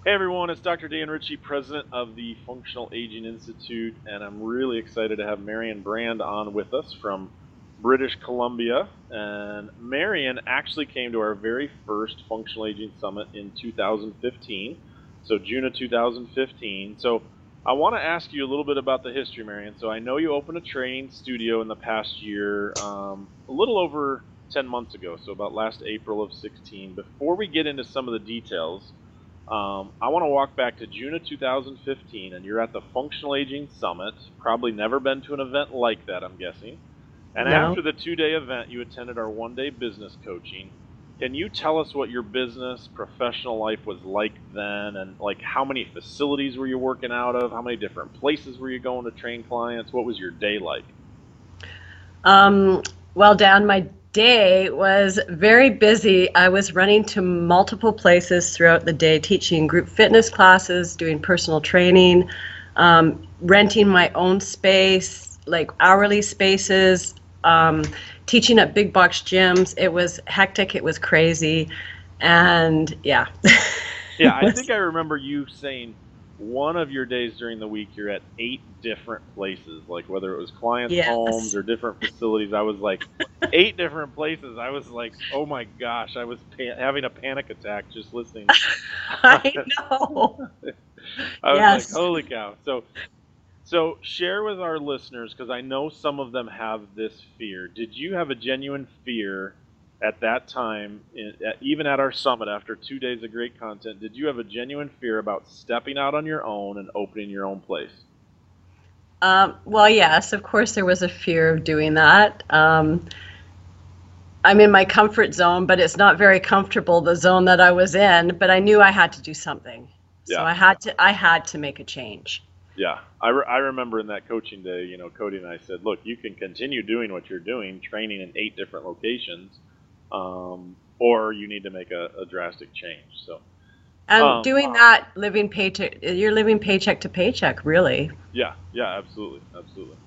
Hey everyone, it's Dr. Dan Ritchie, president of the Functional Aging Institute, and I'm really excited to have Marion Brand on with us from British Columbia. And Marion actually came to our very first Functional Aging Summit in 2015, so June of 2015. So I want to ask you a little bit about the history, Marion. So I know you opened a training studio in the past year, a little over 10 months ago, so about last April of 16. Before we get into some of the details, I want to walk back to June of 2015, and you're at the Functional Aging Summit. Probably never been to an event like that, I'm guessing. And No. after the 2-day event, you attended our 1-day business coaching. Can you tell us what your business, professional life was like then, and like how many facilities were you working out of? How many different places were you going to train clients? What was your day like? Um, well, Dan, my day was very busy. I was running to multiple places throughout the day, teaching group fitness classes, doing personal training, renting my own space, like hourly spaces, teaching at big box gyms. It was hectic. It was crazy. And yeah, Yeah, it I was, think I remember you saying one of your days during the week you're at 8 different places, like whether it was clients' homes yes, or different facilities. I was like, 8 different places. I was like, oh my gosh, I was having a panic attack just listening. I know. I was like, Yes. holy cow. So share with our listeners, because I know some of them have this fear. Did you have a genuine fear at that time, even at our summit after 2 days of great content? Did you have a genuine fear about stepping out on your own and opening your own place? Well, yes, of course, there was a fear of doing that. I'm in my comfort zone, but it's not very comfortable, the zone that I was in, but I knew I had to do something. So Yeah, I had to make a change. yeah. I remember in that coaching day, Cody and I said, look, you can continue doing what you're doing, training in 8 different locations, or you need to make a drastic change. So, And um, doing that, living paycheck, you're living paycheck to paycheck, really. yeah, yeah, absolutely, absolutely.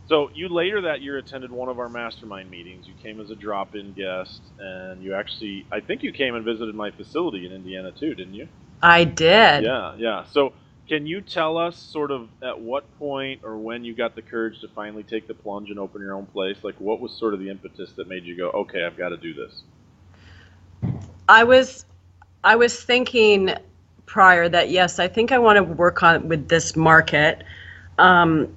So you later that year attended one of our mastermind meetings. You came as a drop-in guest, and you actually, I think you came and visited my facility in Indiana too, didn't you? I did. Yeah, yeah. So can you tell us sort of at what point or when you got the courage to finally take the plunge and open your own place? Like what was sort of the impetus that made you go, okay, I've got to do this? I was I was thinking prior that yes, I think I want to work on with this market. Um,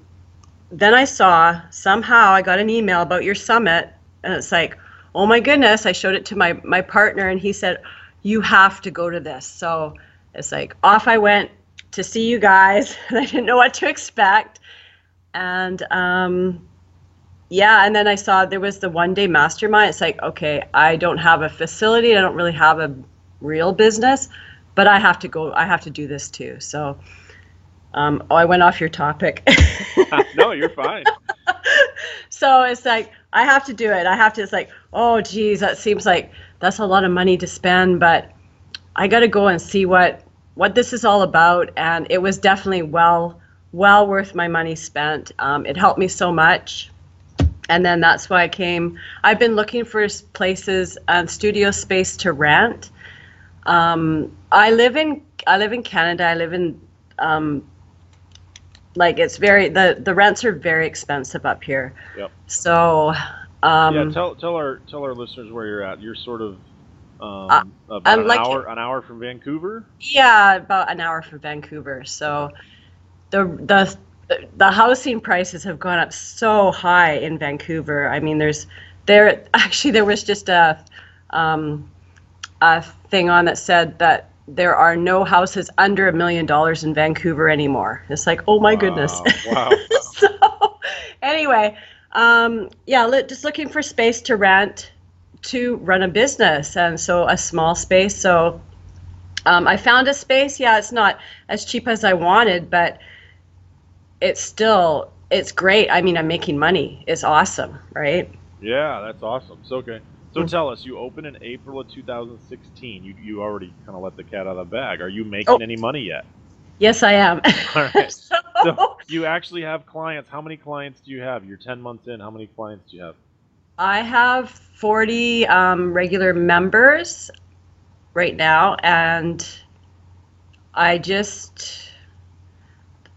then I saw somehow I got an email about your summit, and it's like, oh my goodness! I showed it to my partner, and he said, you have to go to this. So it's like off I went to see you guys, and I didn't know what to expect. And yeah, and then I saw there was the 1 day mastermind. It's like, okay, I don't have a facility, I don't really have a real business, but I have to go. I have to do this too. So, oh, I went off your topic. No, you're fine. So it's like I have to do it. I have to. It's like, oh, geez, that seems like that's a lot of money to spend, but I got to go and see what this is all about. And it was definitely well worth my money spent. It helped me so much. And then that's why I came. I've been looking for places and studio space to rent. I live in Canada. I live in like it's very the rents are very expensive up here. Yep. So Yeah, um, tell our listeners where you're at. You're sort of I, about I'm an like hour from Vancouver. yeah, about an hour from Vancouver. Okay. So the housing prices have gone up so high in Vancouver. I mean, there was just um, a thing on that said that there are no houses under $1 million in Vancouver anymore. It's like, oh my goodness. Wow. Wow. So anyway, yeah, just looking for space to rent to run a business, and so a small space. So I found a space. Yeah, it's not as cheap as I wanted, but it's great. I mean, I'm making money. It's awesome, right? Yeah, that's awesome. So okay. So tell us, you opened in April of 2016. You already kind of let the cat out of the bag. Are you making Oh, any money yet? yes, I am. All right. So So you actually have clients. How many clients do you have? You're 10 months in. How many clients do you have? I have 40 regular members right now, and I just,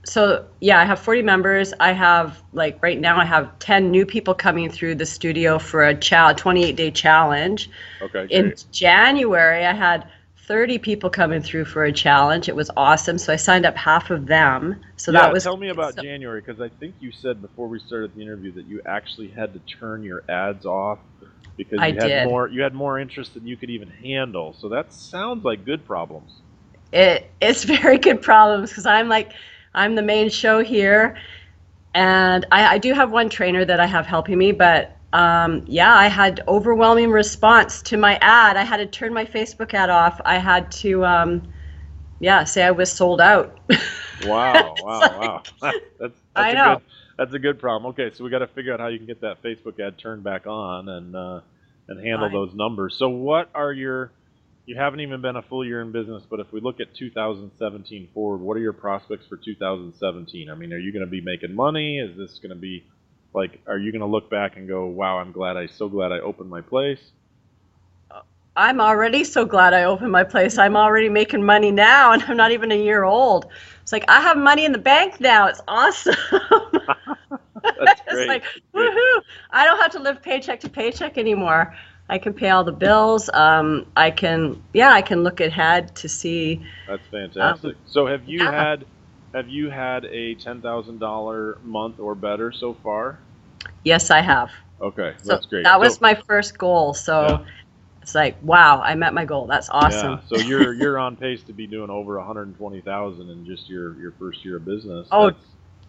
so yeah, I have 40 members. I have, like, right now I have 10 new people coming through the studio for a 28-day challenge. Okay, In great. January, I had 30 people coming through for a challenge. It was awesome. So I signed up half of them. So that Yeah, was tell me great. about So January because I think you said before we started the interview that you actually had to turn your ads off because I did. you had more interest than you could even handle. So that sounds like good problems. It's very good problems because I'm the main show here, and I do have one trainer that I have helping me, but yeah, I had overwhelming response to my ad. I had to turn my Facebook ad off. I had to yeah, say I was sold out. Wow, It's wow, like, wow. I know. That's a good problem. Okay, so we got to figure out how you can get that Facebook ad turned back on and handle I those numbers. So what are your you haven't even been a full year in business, but if we look at 2017 forward, what are your prospects for 2017? I mean, are you going to be making money? Is this going to be like are you going to look back and go, "Wow, so glad I opened my place?" I'm already so glad I opened my place. I'm already making money now, and I'm not even a year old. It's like I have money in the bank now. It's awesome. That's It's great. like, That's great. woohoo! I don't have to live paycheck to paycheck anymore. I can pay all the bills. Yeah, I can look ahead to see. That's Um, fantastic. So yeah, have you had a $10,000 month or better so far? yes, I have. Okay, So that's great. that So was my first goal. yeah, So it's like, wow, I met my goal. That's yeah. awesome. So you're on pace to be doing over 120,000 in just your first year of business. Oh,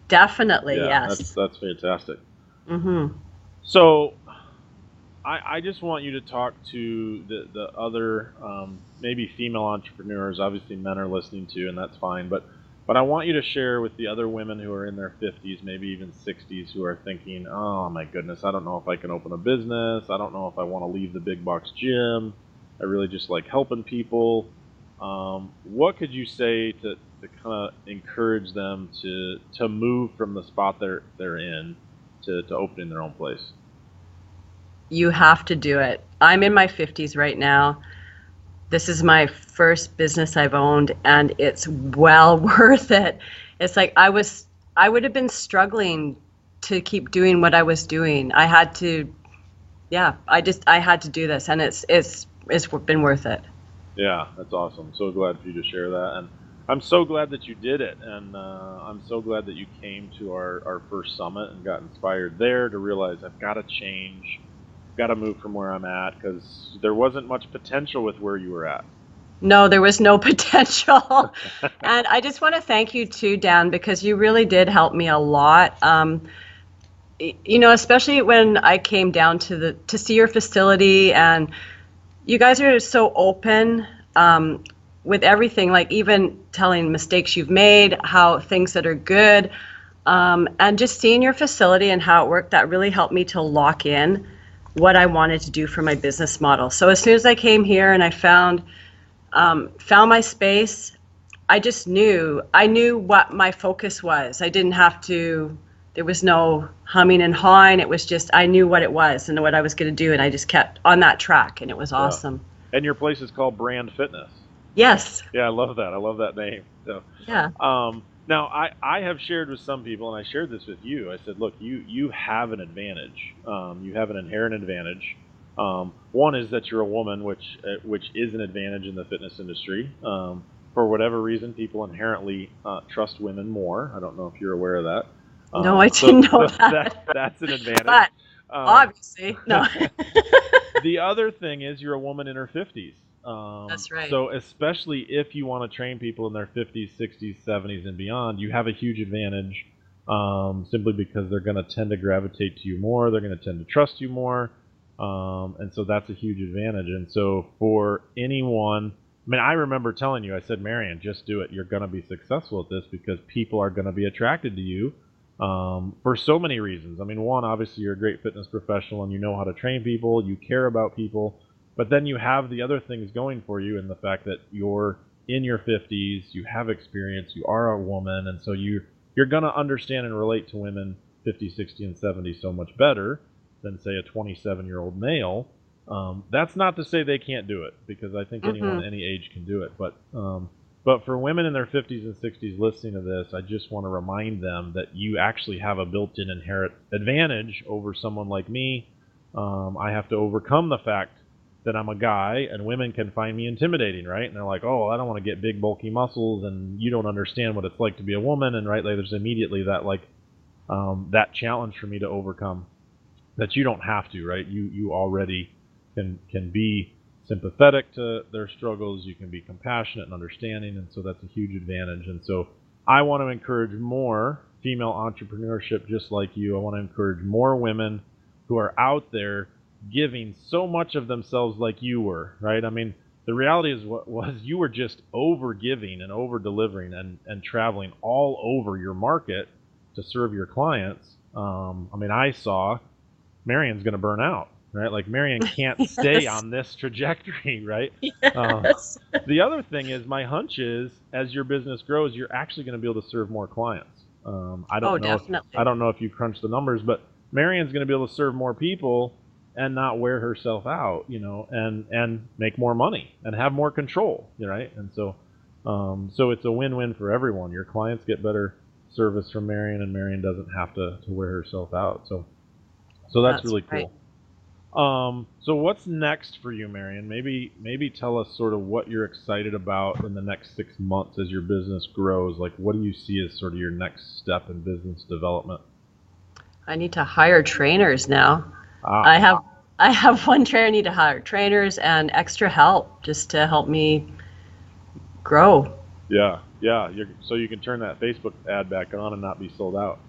definitely, yes. That's fantastic. Hmm. So I just want you to talk to the other maybe female entrepreneurs. Obviously, men are listening too, and that's fine. But I want you to share with the other women who are in their 50s, maybe even 60s, who are thinking, "Oh my goodness, I don't know if I can open a business. I don't know if I want to leave the big box gym. I really just like helping people." What could you say to kind of encourage them to move from the spot they're in to opening their own place? You have to do it. I'm in my 50s right now. This is my first business I've owned, and it's well worth it. It's like I would have been struggling to keep doing what I was doing. I had to, yeah, I had to do this, and it's been worth it. Yeah, that's awesome. So glad for you to share that, and I'm so glad that you did it, and I'm so glad that you came to our first summit and got inspired there to realize I've got to change, got to move from where I'm at because there wasn't much potential with where you were at. No, there was no potential. And I just want to thank you too, Dan, because you really did help me a lot. You know, especially when I came down to see your facility, and you guys are so open with everything, like even telling mistakes you've made, how things that are good, and just seeing your facility and how it worked. That really helped me to lock in what I wanted to do for my business model. So as soon as I came here and I found my space, I knew what my focus was. I didn't have to, there was no humming and hawing. It was just, I knew what it was and what I was going to do. And I just kept on that track, and it was Yeah, awesome. and your place is called Brand Fitness. Yes. Yeah, I love that. I love that name. So, Yeah. now I have shared with some people, and I shared this with you. I said, look, you have an advantage. You have an inherent advantage. One is that you're a woman, which is an advantage in the fitness industry. For whatever reason, people inherently trust women more. I don't know if you're aware of that. No, I didn't know that. That's an advantage. But Um, obviously, no. the other thing is you're a woman in her 50s. That's right. So especially if you want to train people in their 50s, 60s, 70s, and beyond, you have a huge advantage simply because they're going to tend to gravitate to you more. They're going to tend to trust you more. And so that's a huge advantage. And so for anyone, I mean, I remember telling you, I said, Marion, just do it. You're going to be successful at this because people are going to be attracted to you for so many reasons. I mean, one, obviously, you're a great fitness professional and you know how to train people, you care about people, but then you have the other things going for you in the fact that you're in your 50s, you have experience, you are a woman, and so you're going to understand and relate to women 50, 60, and 70 so much better than, say, a 27-year-old male. That's not to say they can't do it, because I think anyone Hmm. any age can do it. But But for women in their 50s and 60s listening to this, I just want to remind them that you actually have a built-in inherent advantage over someone like me. I have to overcome the fact that I'm a guy, and women can find me intimidating, right? And they're like, oh, I don't want to get big, bulky muscles, and you don't understand what it's like to be a woman, and right, like, there's immediately that, like, that challenge for me to overcome, that you don't have to, right? You already can be sympathetic to their struggles, you can be compassionate and understanding, and so that's a huge advantage. And so I want to encourage more female entrepreneurship just like you. I want to encourage more women who are out there giving so much of themselves like you were, right? I mean, the reality is what was you were just over giving and over delivering and traveling all over your market to serve your clients. I mean, I saw Marion's going to burn out, right? Like, Marion can't stay on this trajectory, right? Yes. The other thing is, my hunch is, as your business grows, you're actually going to be able to serve more clients. I don't know. Definitely. I don't know if you crunch the numbers, but Marion's going to be able to serve more people and not wear herself out, and make more money and have more control, right? And so, so it's a win-win for everyone. Your clients get better service from Marion, and Marion doesn't have to wear herself out. So that's really cool. Right. So what's next for you, Marion? Maybe tell us sort of what you're excited about in the next 6 months as your business grows. Like, what do you see as sort of your next step in business development? I need to hire trainers now. I have one trainer. I need to hire trainers and extra help just to help me grow. Yeah. So you can turn that Facebook ad back on and not be sold out.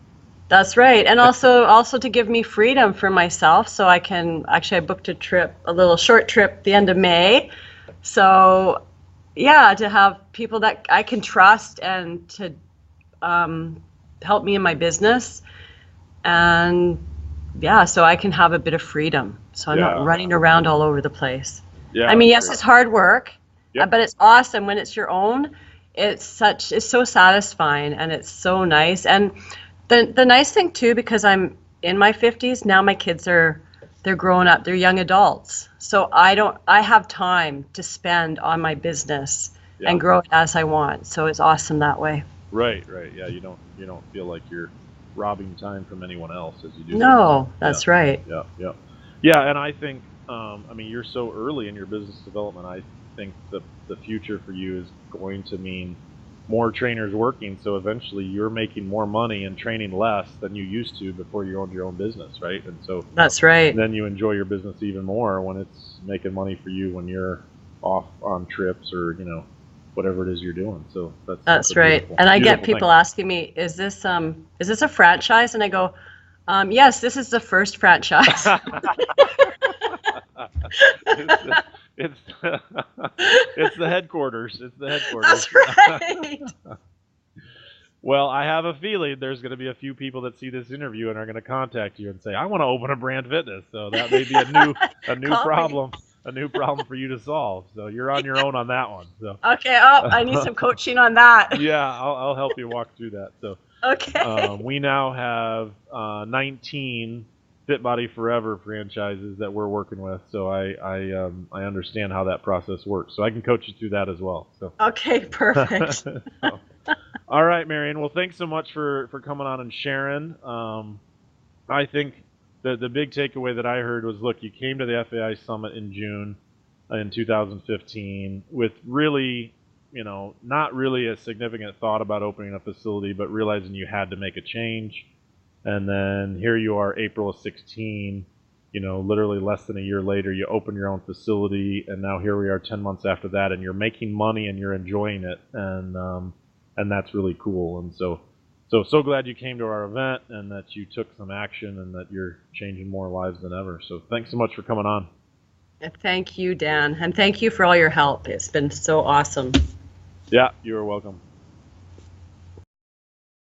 That's right. And also to give me freedom for myself, so I booked a little short trip the end of May. So yeah, to have people that I can trust and to help me in my business. And yeah, so I can have a bit of freedom. So I'm not running around all over the place. Yeah. I mean, yes, it's hard work, Yep. but it's awesome when it's your own. It's so satisfying, and it's so nice. And the nice thing too, because I'm in my 50s now, my kids they're growing up, they're young adults. So I have time to spend on my business and grow it as I want. So it's awesome that way. Right. Yeah, you don't feel like you're robbing time from anyone else as you do. No, that's right. Yeah, and I think, I mean, you're so early in your business development. I think the future for you is going to mean more trainers working, so eventually you're making more money and training less than you used to before you owned your own business, right? And so that's right. Then you enjoy your business even more when it's making money for you when you're off on trips or whatever it is you're doing. So that's right. And I get people asking me, is this a franchise? And I go, yes, this is the first franchise. It's the headquarters. It's the headquarters. That's right. Well, I have a feeling there's going to be a few people that see this interview and are going to contact you and say, I want to open a brand fitness. So that may be a new problem. A new problem for you to solve. So you're on your own on that one. So okay. Oh, I need some coaching on that. Yeah, I'll help you walk through that. So okay. We now have 19 Fit Body Forever franchises that we're working with. So I understand how that process works. So I can coach you through that as well. So okay, perfect. So, all right, Marion. Well, thanks so much for coming on and sharing. I think the big takeaway that I heard was, look, you came to the FAI Summit in June in 2015 with really, not really a significant thought about opening a facility, but realizing you had to make a change. And then here you are, April of 16, literally less than a year later, you open your own facility, and now here we are 10 months after that, and you're making money and you're enjoying it, and that's really cool. And so glad you came to our event and that you took some action and that you're changing more lives than ever. So thanks so much for coming on. Thank you, Dan, and thank you for all your help. It's been so awesome. Yeah, you are welcome.